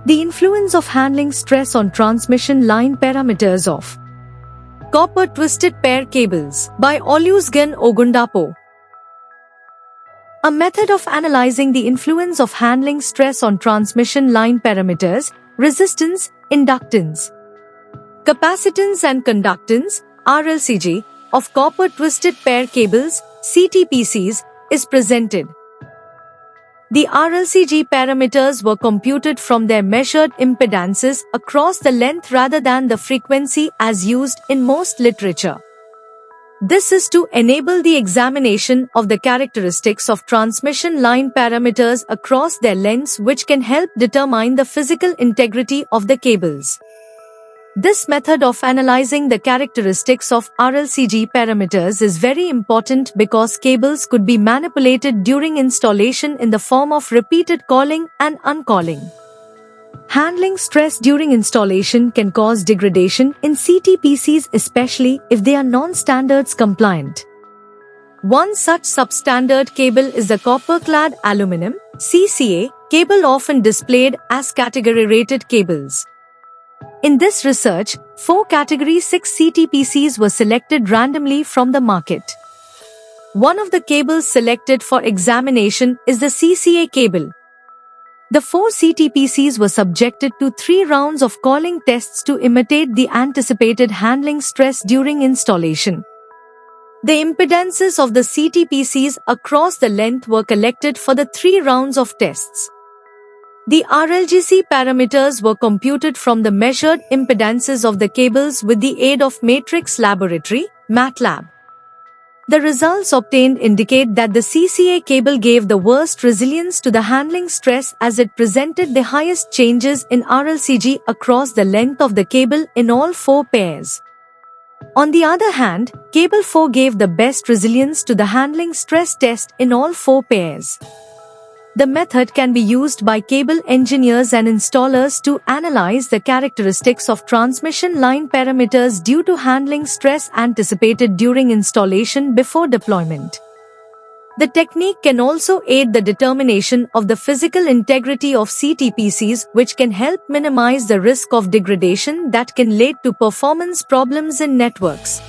The influence of handling stress on transmission line parameters of copper twisted pair cables by Olusegun Ogundapo. A method of analyzing the influence of handling stress on transmission line parameters, resistance, inductance, capacitance and conductance, RLCG, of copper twisted pair cables, CTPCs, is presented. The RLCG parameters were computed from their measured impedances across the length rather than the frequency as used in most literature. This is to enable the examination of the characteristics of transmission line parameters across their lengths, which can help determine the physical integrity of the cables. This method of analyzing the characteristics of RLCG parameters is very important because cables could be manipulated during installation in the form of repeated calling and uncalling. Handling stress during installation can cause degradation in CTPCs, especially if they are non-standards compliant. One such substandard cable is the copper-clad aluminum (CCA) cable, often displayed as category-rated cables. In this research, 4 Category 6 CTPCs were selected randomly from the market. One of the cables selected for examination is the CCA cable. The 4 CTPCs were subjected to 3 rounds of calling tests to imitate the anticipated handling stress during installation. The impedances of the CTPCs across the length were collected for the 3 rounds of tests. The RLCG parameters were computed from the measured impedances of the cables with the aid of Matrix Laboratory (MATLAB). The results obtained indicate that the CCA cable gave the worst resilience to the handling stress, as it presented the highest changes in RLCG across the length of the cable in all 4 pairs. On the other hand, cable 4 gave the best resilience to the handling stress test in all 4 pairs. The method can be used by cable engineers and installers to analyze the characteristics of transmission line parameters due to handling stress anticipated during installation before deployment. The technique can also aid the determination of the physical integrity of CTPCs, which can help minimize the risk of degradation that can lead to performance problems in networks.